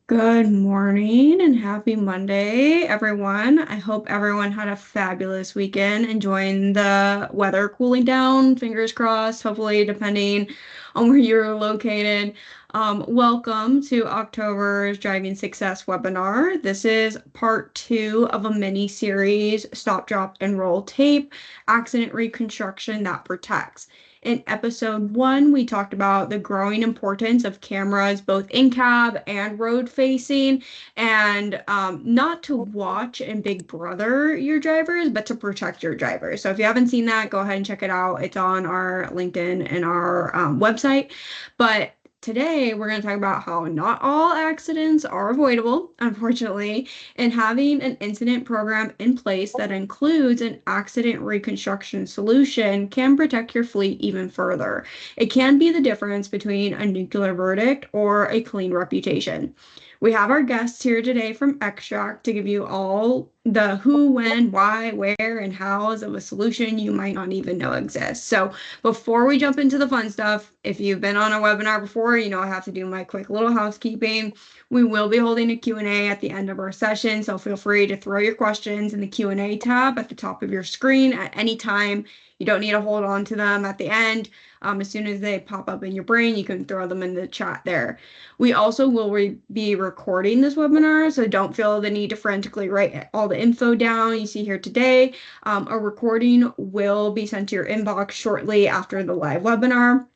Good morning and happy Monday, everyone. I hope everyone had a fabulous weekend, enjoying the weather cooling down, fingers crossed, hopefully, depending on where you're located. Welcome to October's Driving Success webinar. This is part two of a mini series, Stop, Drop, and Roll Tape, Accident Reconstruction That Protects. In episode one, we talked about the growing importance of cameras, both in cab and road facing, and not to watch and big brother your drivers, but to protect your drivers. So if you haven't seen that, go ahead and check it out. It's on our LinkedIn and our website. But today, we're going to talk about how not all accidents are avoidable, unfortunately, and having an incident program in place that includes an accident reconstruction solution can protect your fleet even further. It can be the difference between a nuclear verdict or a clean reputation. We have our guests here today from Xtract to give you all the who, when, why, where, and hows of a solution you might not even know exists. So before we jump into the fun stuff, if you've been on a webinar before, you know I have to do my quick little housekeeping. We will be holding a Q&A at the end of our session, so feel free to throw your questions in the Q&A tab at the top of your screen at any time. You don't need to hold on to them at the end. As soon as they pop up in your brain, you can throw them in the chat there. We also will be recording this webinar, so don't feel the need to frantically write all the info down you see here today. A recording will be sent to your inbox shortly after the live webinar.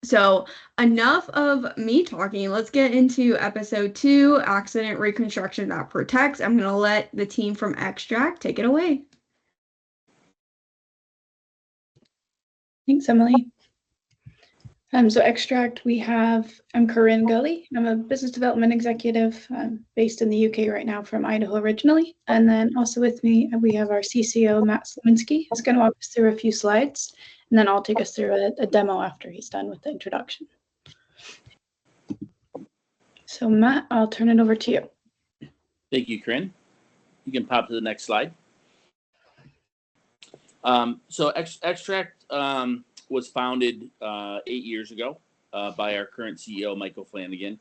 So enough of me talking. Let's get into episode two, Accident Reconstruction That Protects. I'm going to let the team from Xtract take it away. Thanks, Emily. So Xtract, I'm Corinne Gully. I'm a business development executive based in the UK right now from Idaho originally. And then also with me, we have our CCO, Matt Slowinski. He's going to walk us through a few slides, and then I'll take us through a demo after he's done with the introduction. So Matt, I'll turn it over to you. Thank you, Corinne. You can pop to the next slide. So Xtract was founded 8 years ago by our current CEO, Michael Flanagan,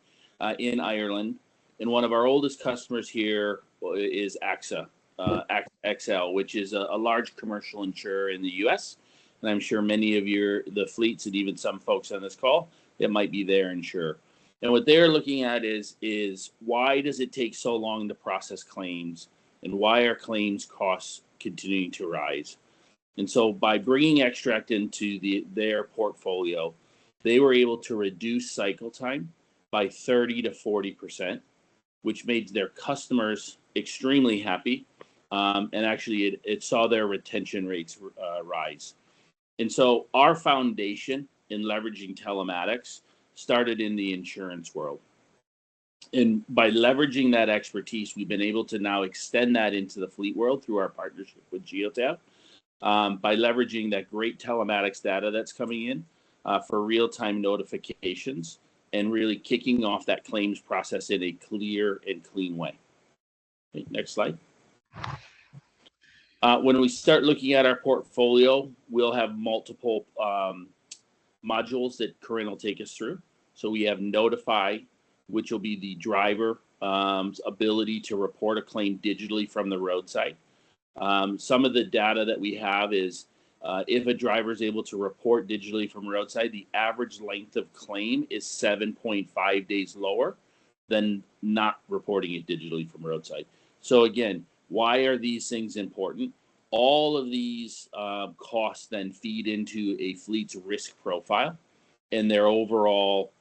in Ireland. And one of our oldest customers here is AXA, XL, which is a large commercial insurer in the US. And I'm sure many of the fleets and even some folks on this call, it might be their insurer. And what they're looking at is why does it take so long to process claims, and why are claims costs continuing to rise? And so by bringing Xtract into their portfolio, they were able to reduce cycle time by 30 to 40%, which made their customers extremely happy. And actually, it saw their retention rates rise. And so our foundation in leveraging telematics started in the insurance world. And by leveraging that expertise, we've been able to now extend that into the fleet world through our partnership with Geotab. By leveraging that great telematics data that's coming in for real-time notifications and really kicking off that claims process in a clear and clean way. Okay, next slide. When we start looking at our portfolio, we'll have multiple modules that Corinne will take us through. So we have Notify, which will be the driver ability to report a claim digitally from the roadside. Some of the data that we have is if a driver is able to report digitally from roadside, the average length of claim is 7.5 days lower than not reporting it digitally from roadside. So again, why are these things important? All of these costs then feed into a fleet's risk profile and their overall,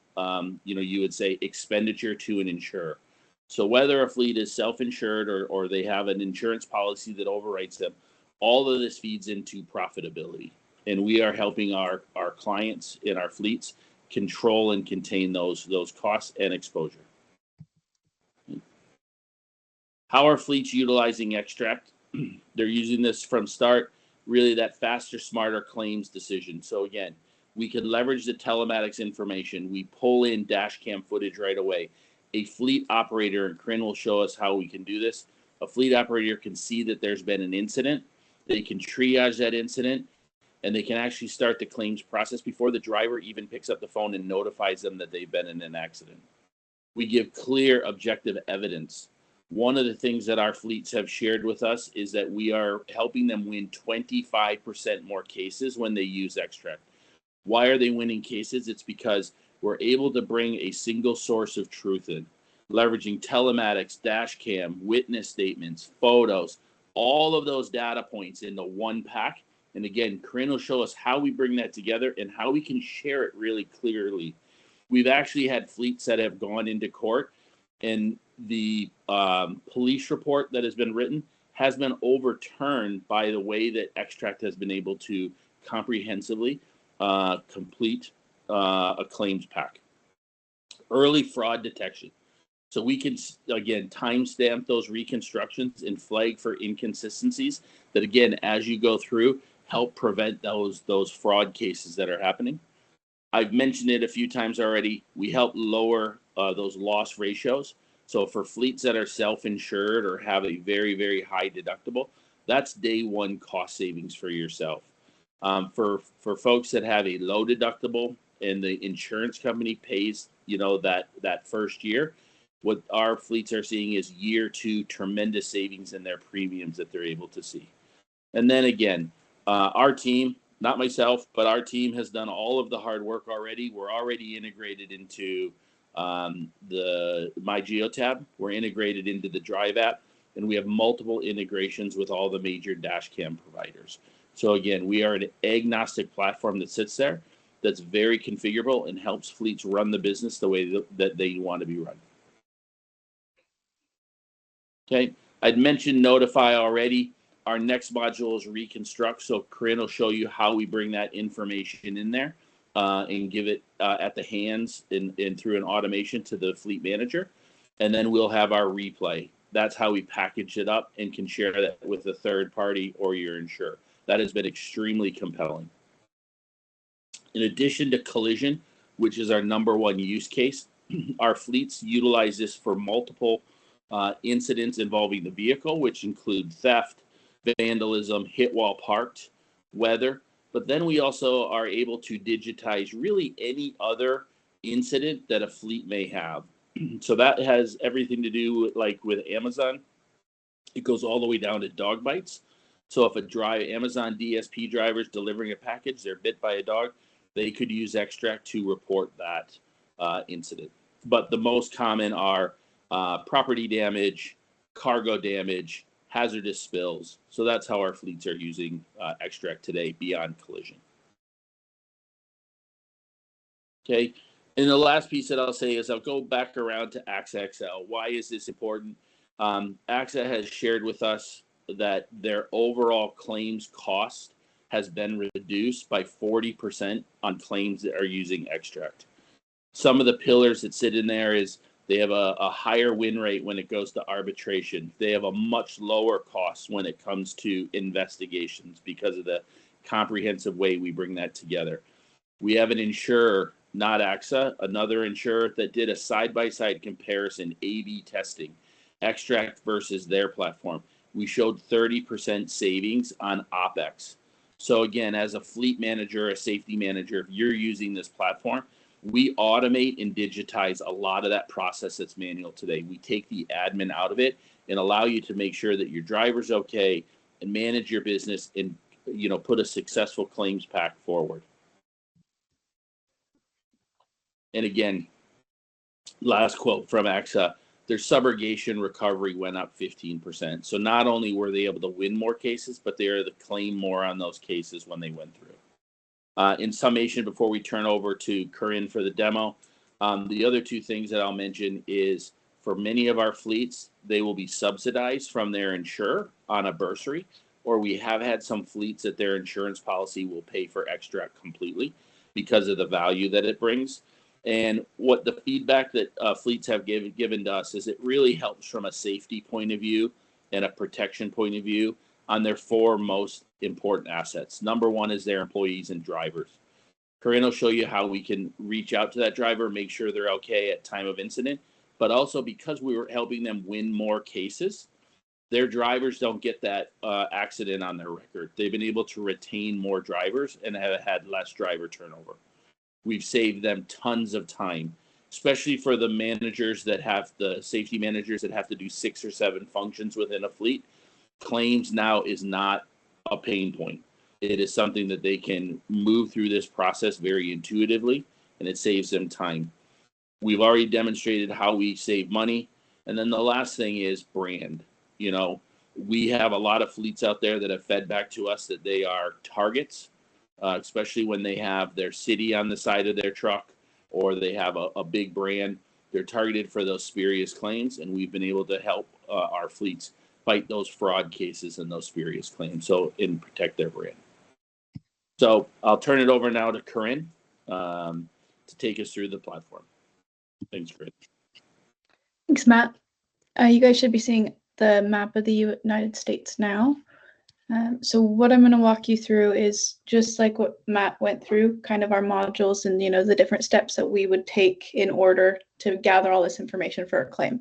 you would say, expenditure to an insurer. So whether a fleet is self-insured or they have an insurance policy that overwrites them, all of this feeds into profitability. And we are helping our clients in our fleets control and contain those costs and exposure. How are fleets utilizing Xtract? They're using this from start, really that faster, smarter claims decision. So again, we can leverage the telematics information. We pull in dash cam footage right away. A fleet operator, and Corinne will show us how we can do this. A fleet operator can see that there's been an incident. They can triage that incident, and they can actually start the claims process before the driver even picks up the phone and notifies them that they've been in an accident. We give clear, objective evidence. One of the things that our fleets have shared with us is that we are helping them win 25% more cases when they use Xtract. Why are they winning cases? It's because we're able to bring a single source of truth in, leveraging telematics, dash cam, witness statements, photos, all of those data points into one pack. And again, Corinne will show us how we bring that together and how we can share it really clearly. We've actually had fleets that have gone into court, and the police report that has been written has been overturned by the way that Xtract has been able to comprehensively complete a claims pack. Early fraud detection. So we can, again, timestamp those reconstructions and flag for inconsistencies that, again, as you go through, help prevent those fraud cases that are happening. I've mentioned it a few times already. We help lower those loss ratios. So for fleets that are self-insured or have a very, very high deductible, that's day one cost savings for yourself. For folks that have a low deductible and the insurance company pays, that first year, what our fleets are seeing is year two tremendous savings in their premiums that they're able to see. And then again, our team, not myself, but our team has done all of the hard work already. We're already integrated into the My Geo tab. We're integrated into the Drive app, and we have multiple integrations with all the major dash cam providers. So again, we are an agnostic platform that sits there that's very configurable and helps fleets run the business the way that they want to be run. Okay, I'd mentioned Notify already. Our next module is Reconstruct. So Corinne will show you how we bring that information in there and give it at the hands and through an automation to the fleet manager. And then we'll have our replay. That's how we package it up and can share that with a third party or your insurer. That has been extremely compelling. In addition to collision, which is our number one use case, our fleets utilize this for multiple incidents involving the vehicle, which include theft, vandalism, hit while parked, weather. But then we also are able to digitize really any other incident that a fleet may have. So that has everything to do with Amazon. It goes all the way down to dog bites. So if Amazon DSP drivers delivering a package, they're bit by a dog, they could use Xtract to report that incident. But the most common are property damage, cargo damage, hazardous spills. So that's how our fleets are using Xtract today beyond collision. Okay, and the last piece that I'll say is I'll go back around to AXA XL. Why is this important? AXA has shared with us that their overall claims cost has been reduced by 40% on claims that are using Xtract. Some of the pillars that sit in there is they have a higher win rate when it goes to arbitration. They have a much lower cost when it comes to investigations because of the comprehensive way we bring that together. We have an insurer, not AXA, another insurer that did a side-by-side comparison, A/B testing, Xtract versus their platform. We showed 30% savings on OpEx. So again, as a fleet manager, a safety manager, if you're using this platform, we automate and digitize a lot of that process that's manual today. We take the admin out of it and allow you to make sure that your driver's okay and manage your business and put a successful claims pack forward. And again, last quote from AXA, their subrogation recovery went up 15%. So not only were they able to win more cases, but they are able to claim more on those cases when they went through. In summation, before we turn over to Corinne for the demo, the other two things that I'll mention is for many of our fleets, they will be subsidized from their insurer on a bursary, or we have had some fleets that their insurance policy will pay for Xtract completely because of the value that it brings. And what the feedback that fleets have given to us is it really helps from a safety point of view and a protection point of view on their four most important assets. Number one is their employees and drivers. Corinne will show you how we can reach out to that driver, make sure they're okay at time of incident, but also because we were helping them win more cases, their drivers don't get that accident on their record. They've been able to retain more drivers and have had less driver turnover. We've saved them tons of time. especially for the managers that have the safety managers that have to do 6 or 7 functions within a fleet. Claims now is not a pain point. It is something that they can move through this process very intuitively, and it saves them time. We've already demonstrated how we save money. And then the last thing is brand. You know, we have a lot of fleets out there that have fed back to us that they are targets, especially when they have their city on the side of their truck or they have a big brand. They're targeted for those spurious claims, and we've been able to help our fleets fight those fraud cases and those spurious claims and protect their brand. So I'll turn it over now to Corinne to take us through the platform. Thanks, Corinne. Thanks, Matt. You guys should be seeing the map of the United States now. So what I'm going to walk you through is just like what Matt went through, kind of our modules and, the different steps that we would take in order to gather all this information for a claim.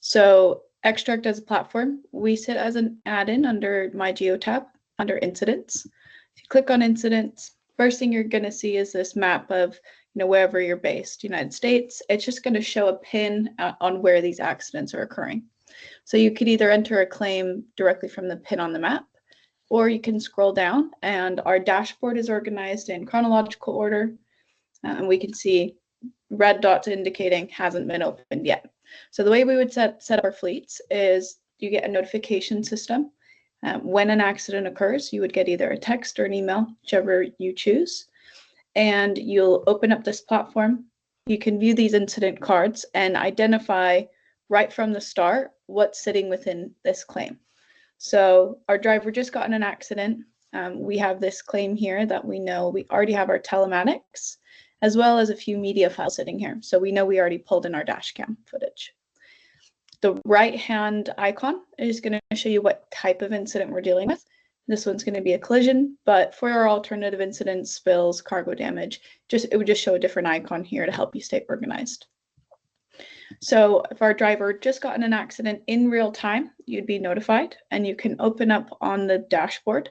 So Xtract as a platform, we sit as an add-in under My Geo tab under incidents. If you click on incidents, first thing you're going to see is this map of wherever you're based, United States. It's just going to show a pin on where these accidents are occurring. So you could either enter a claim directly from the pin on the map, or you can scroll down, and our dashboard is organized in chronological order, and we can see red dots indicating hasn't been opened yet. So the way we would set up our fleets is you get a notification system. When an accident occurs, you would get either a text or an email, whichever you choose, and you'll open up this platform. You can view these incident cards and identify right from the start what's sitting within this claim. So our driver just got in an accident. We have this claim here that we know we already have our telematics, as well as a few media files sitting here. So we know we already pulled in our dash cam footage. The right-hand icon is going to show you what type of incident we're dealing with. This one's going to be a collision, but for our alternative incidents, spills, cargo damage, it would just show a different icon here to help you stay organized. So if our driver just got in an accident in real time, you'd be notified, and you can open up on the dashboard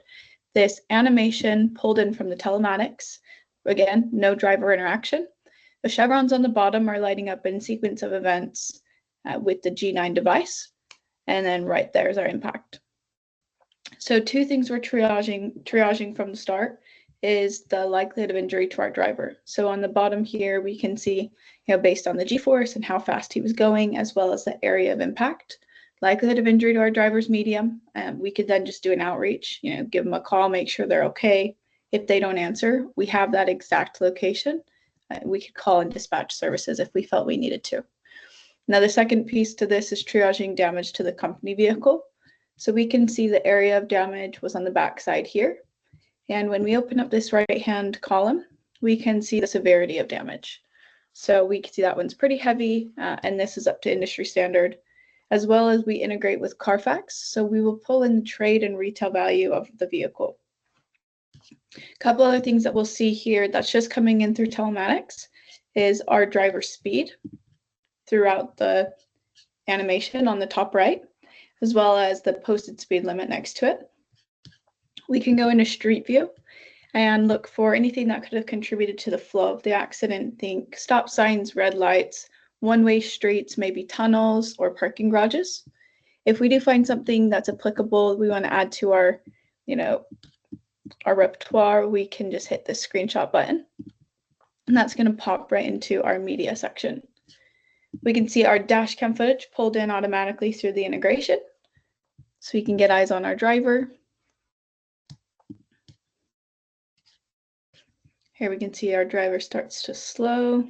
this animation pulled in from the telematics. Again, no driver interaction. The chevrons on the bottom are lighting up in sequence of events with the G9 device, and then right there is our impact. So 2 things we're triaging from the start is the likelihood of injury to our driver. So on the bottom here, we can see, based on the G-force and how fast he was going, as well as the area of impact, likelihood of injury to our driver's medium. We could then just do an outreach, give them a call, make sure they're okay. If they don't answer, we have that exact location. We could call and dispatch services if we felt we needed to. Now, the second piece to this is triaging damage to the company vehicle. So we can see the area of damage was on the back side here. And when we open up this right-hand column, we can see the severity of damage. So we can see that one's pretty heavy, and this is up to industry standard, as well as we integrate with Carfax. So we will pull in the trade and retail value of the vehicle. A couple other things that we'll see here that's just coming in through telematics is our driver speed throughout the animation on the top right, as well as the posted speed limit next to it. We can go into Street View and look for anything that could have contributed to the flow of the accident. Think stop signs, red lights, one-way streets, maybe tunnels or parking garages. If we do find something that's applicable, we want to add to our, our repertoire, we can just hit the screenshot button, and that's going to pop right into our media section. We can see our dash cam footage pulled in automatically through the integration, so we can get eyes on our driver. Here we can see our driver starts to slow.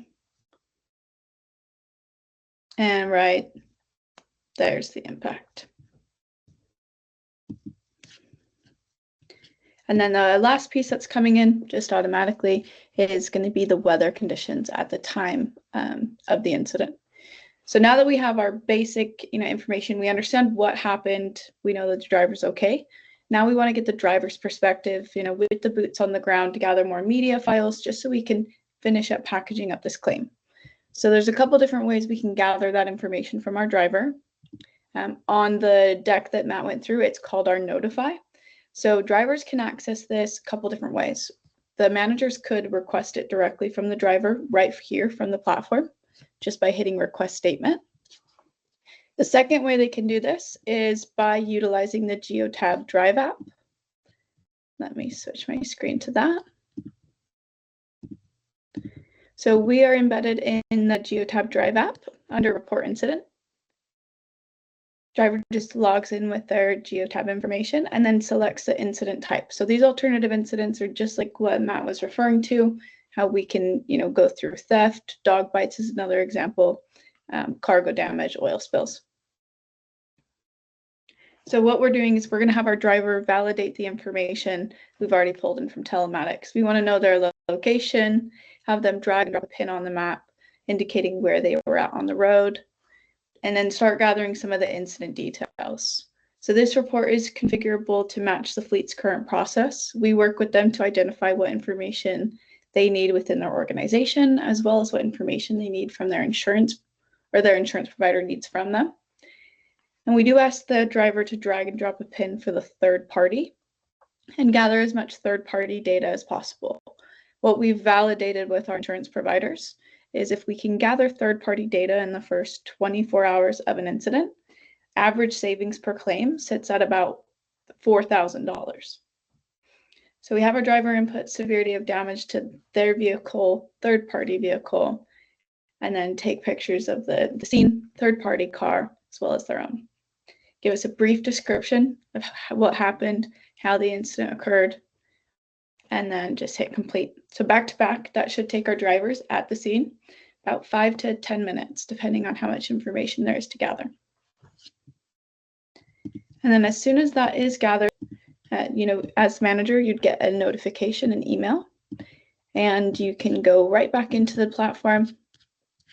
And right there's the impact. And then the last piece that's coming in just automatically is going to be the weather conditions at the time of the incident. So now that we have our basic information, we understand what happened, we know that the driver's okay. Now we want to get the driver's perspective, with the boots on the ground, to gather more media files just so we can finish up packaging up this claim. So there's a couple different ways we can gather that information from our driver. On the deck that Matt went through, it's called our Notify. So drivers can access this a couple different ways. The managers could request it directly from the driver right here from the platform. just by hitting request statement. The second way they can do this is by utilizing the GeoTab Drive app. Let me switch my screen to that. So we are embedded in the GeoTab Drive app under Report Incident. Driver just logs in with their GeoTab information and then selects the incident type. So these alternative incidents are just like what Matt was referring to, how we can, go through theft, dog bites is another example, cargo damage, oil spills. So what we're doing is we're going to have our driver validate the information we've already pulled in from telematics. We want to know their location, have them drag and drop a pin on the map indicating where they were at on the road, and then start gathering some of the incident details. So this report is configurable to match the fleet's current process. We work with them to identify what information they need within their organization, as well as what information they need from their insurance or their insurance provider needs from them. And we do ask the driver to drag and drop a pin for the third party and gather as much third party data as possible. What we've validated with our insurance providers is if we can gather third party data in the first 24 hours of an incident, average savings per claim sits at about $4,000. So we have our driver input severity of damage to their vehicle, third party vehicle, and then take pictures of the scene, third party car, as well as their own. Give us a brief description of what happened, how the incident occurred, and then just hit complete. So back to back, that should take our drivers at the scene about 5 to 10 minutes, depending on how much information there is to gather. And then as soon as that is gathered, as manager, you'd get a notification, an email, and you can go right back into the platform,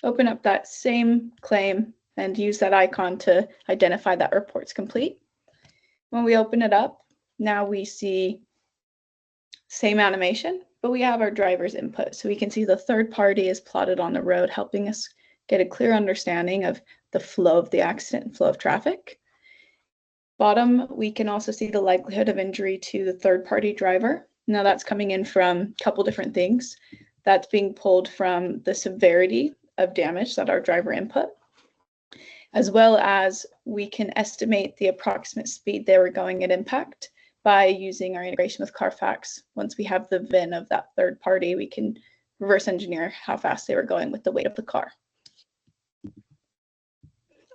open up that same claim, and use that icon to identify that report's complete. When we open it up, now we see same animation, but we have our driver's input. So we can see the third party is plotted on the road, helping us get a clear understanding of the flow of the accident and flow of traffic. Bottom, we can also see the likelihood of injury to the third party driver. Now that's coming in from a couple different things. That's being pulled from the severity of damage that our driver input, as well as we can estimate the approximate speed they were going at impact by using our integration with Carfax. Once we have the VIN of that third party, we can reverse engineer how fast they were going with the weight of the car.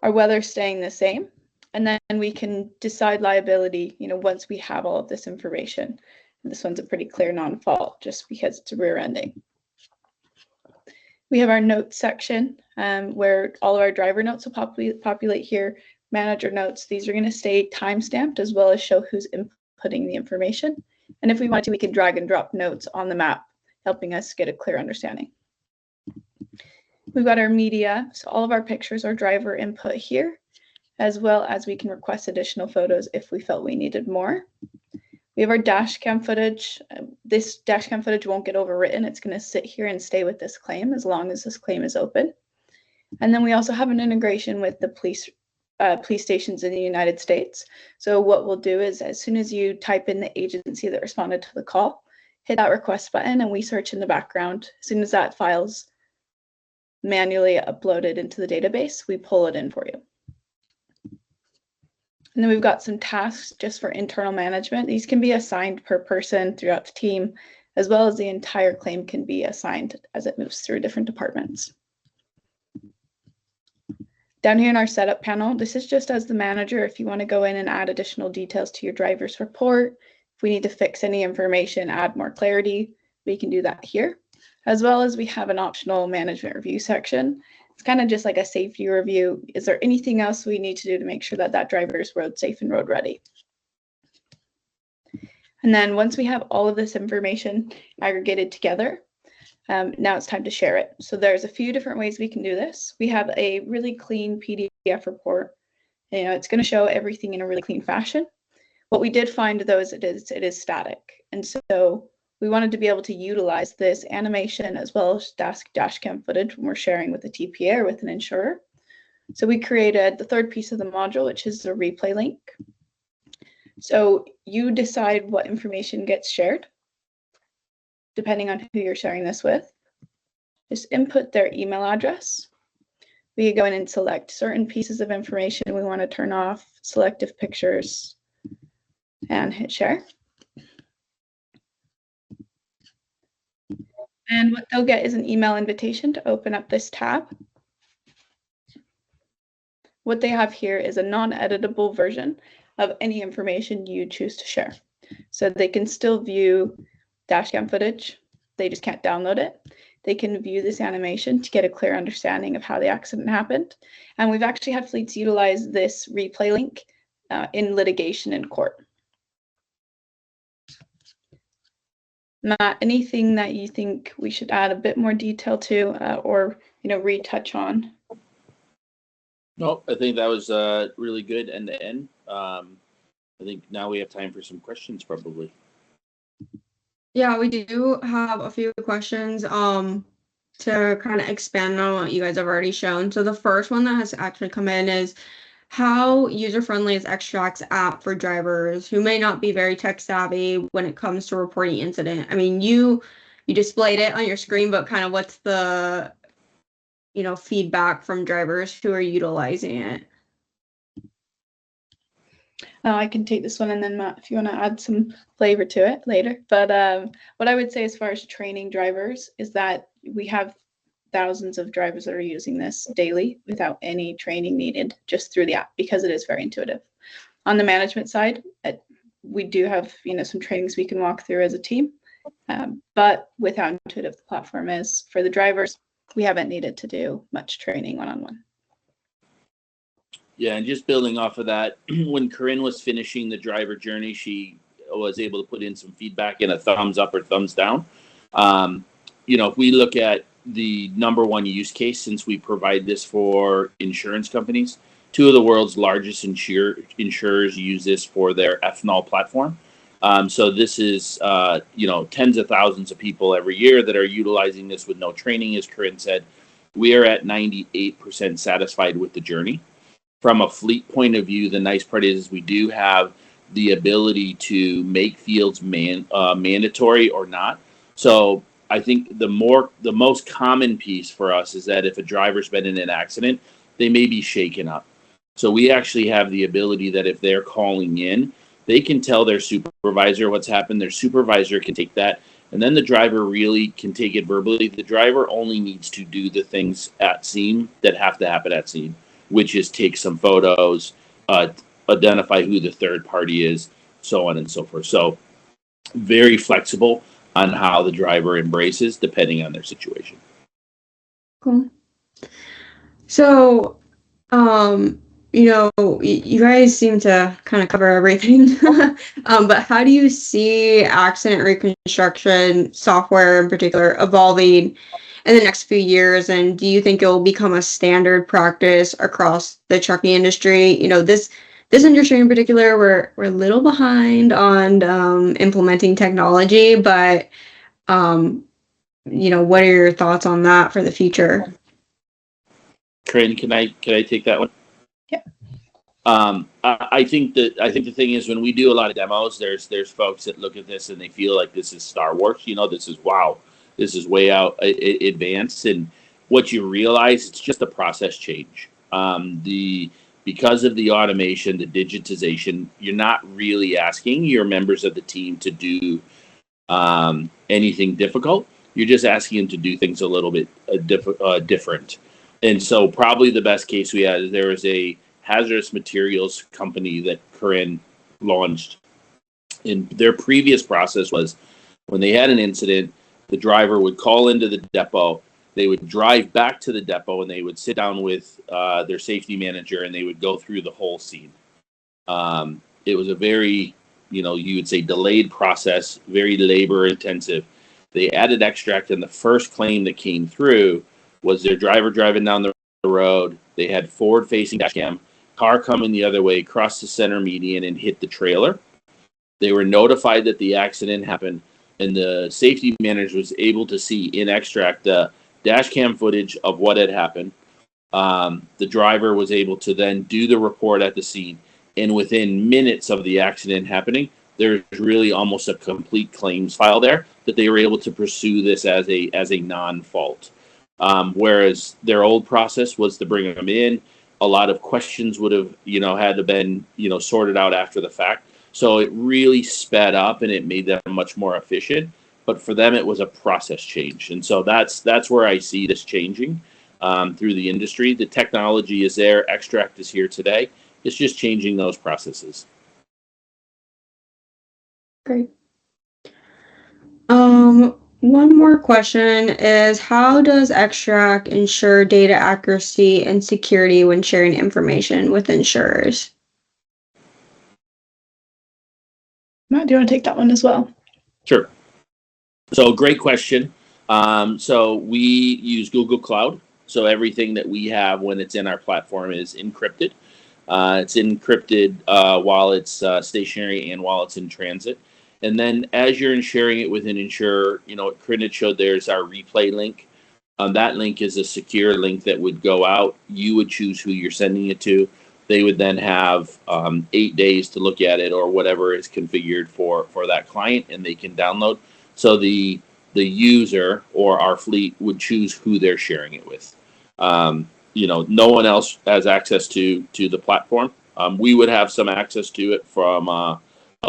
Our weather's staying the same, and then we can decide liability, once we have all of this information. And this one's a pretty clear non-fault just because it's rear ending. We have our notes section where all of our driver notes will populate here. Manager notes, these are going to stay time-stamped as well as show who's inputting the information. And if we want to, we can drag and drop notes on the map, helping us get a clear understanding. We've got our media, so all of our pictures are driver input here, as well as we can request additional photos if we felt we needed more. We have our dash cam footage. This dash cam footage won't get overwritten. It's going to sit here and stay with this claim as long as this claim is open. And then we also have an integration with the police stations in the United States. So what we'll do is as soon as you type in the agency that responded to the call, hit that request button and we search in the background. As soon as that file's manually uploaded into the database, we pull it in for you. And then we've got some tasks just for internal management. These can be assigned per person throughout the team, as well as the entire claim can be assigned as it moves through different departments. Down here in our setup panel, this is just as the manager, if you want to go in and add additional details to your driver's report, if we need to fix any information, add more clarity, we can do that here. As well as we have an optional management review section. It's kind of just like a safety review. Is there anything else we need to do to make sure that that driver is road safe and road ready? And then once we have all of this information aggregated together, now it's time to share it. So there's a few different ways we can do this. We have a really clean PDF report. It's going to show everything in a really clean fashion. What we did find though is it is static. And so we wanted to be able to utilize this animation as well as dash cam footage when we're sharing with a TPA or with an insurer. So we created the third piece of the module, which is the replay link. So you decide what information gets shared, depending on who you're sharing this with. Just input their email address we could go in and select certain pieces of information we want to turn off, selective pictures, and hit share. And what they'll get is an email invitation to open up this tab. What they have here is a non-editable version of any information you choose to share. So they can still view dashcam footage, they just can't download it. They can view this animation to get a clear understanding of how the accident happened. And we've actually had fleets utilize this replay link in litigation in court. Matt, anything that you think we should add a bit more detail to or retouch on? No, I think that was really good end to end. I think now we have time for some questions, probably. Yeah, we do have a few questions to kind of expand on what you guys have already shown. So the first one that has actually come in is, how user-friendly is Xtract's app for drivers who may not be very tech savvy when it comes to reporting incident? I mean, you displayed it on your screen, but kind of what's the feedback from drivers who are utilizing it? I can take this one, and then Matt, if you want to add some flavor to it later. But what I would say as far as training drivers is that we have thousands of drivers that are using this daily without any training needed, just through the app, because it is very intuitive. On the management side, we do have some trainings we can walk through as a team, but with how intuitive the platform is for the drivers, we haven't needed to do much training one-on-one. Yeah, and just building off of that, when Corinne was finishing the driver journey, she was able to put in some feedback in a thumbs up or thumbs down. If we look at the number one use case, since we provide this for insurance companies, two of the world's largest insurers use this for their ethanol platform. So this is, tens of thousands of people every year that are utilizing this with no training. As Corinne said, we are at 98% satisfied with the journey. From a fleet point of view, the nice part is we do have the ability to make fields mandatory or not. So I think the most common piece for us is that if a driver's been in an accident, they may be shaken up. So we actually have the ability that if they're calling in, they can tell their supervisor what's happened. Their supervisor can take that, and then the driver really can take it verbally. The driver only needs to do the things at scene that have to happen at scene, which is take some photos, identify who the third party is, so on and so forth. So very flexible on how the driver embraces depending on their situation. Cool. So, you guys seem to kind of cover everything, but how do you see accident reconstruction software in particular evolving in the next few years? And do you think it will become a standard practice across the trucking industry? This industry in particular, we're a little behind on implementing technology, but what are your thoughts on that for the future? Corinne, can I take that one? Yeah. I think the thing is, when we do a lot of demos, there's folks that look at this and they feel like this is Star Wars. This is wow, this is way out advanced. And what you realize, it's just a process change. Because of the automation, the digitization, you're not really asking your members of the team to do anything difficult. You're just asking them to do things a little bit different. And so probably the best case we had is there was a hazardous materials company that Corinne launched. And their previous process was, when they had an incident, the driver would call into the depot, they would drive back to the depot, and they would sit down with their safety manager, and they would go through the whole scene. It was a very, you would say delayed process, very labor intensive. They added Xtract, and the first claim that came through was their driver driving down the road. They had forward-facing dash cam, car coming the other way, crossed the center median and hit the trailer. They were notified that the accident happened, and the safety manager was able to see in Xtract the dash cam footage of what had happened. The driver was able to then do the report at the scene, and within minutes of the accident happening, there's really almost a complete claims file there that they were able to pursue this as a non-fault. Whereas their old process was to bring them in. A lot of questions would have, had to been, sorted out after the fact. So it really sped up and it made them much more efficient. But for them, it was a process change, and so that's where I see this changing through the industry. The technology is there. Xtract is here today. It's just changing those processes. Great. One more question is, how does Xtract ensure data accuracy and security when sharing information with insurers? Matt, do you want to take that one as well? Sure. So great question. So we use Google Cloud. So everything that we have when it's in our platform is encrypted. It's encrypted while it's stationary and while it's in transit. And then as you're sharing it with an insurer, what Corinne had showed, there's our replay link. That link is a secure link that would go out. You would choose who you're sending it to. They would then have 8 days to look at it or whatever is configured for that client, and they can download. So the user or our fleet would choose who they're sharing it with. No one else has access to the platform. We would have some access to it from a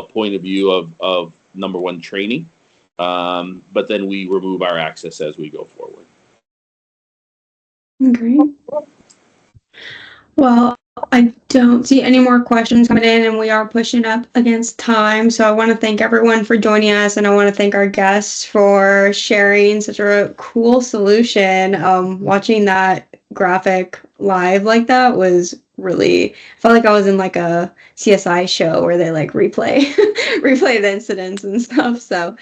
point of view of number one, training, but then we remove our access as we go forward. Great. Well, I don't see any more questions coming in, and we are pushing up against time. So I want to thank everyone for joining us, and I want to thank our guests for sharing such a cool solution. Watching that graphic live like that was really, I felt like I was in like a CSI show where they like replay the incidents and stuff. So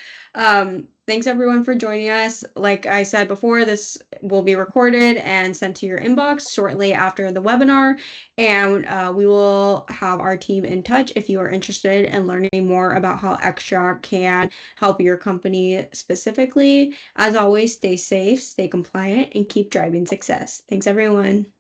thanks everyone for joining us. Like I said before, this will be recorded and sent to your inbox shortly after the webinar, and we will have our team in touch if you are interested in learning more about how Xtract can help your company specifically. As always, stay safe, stay compliant, and keep driving success. Thanks everyone.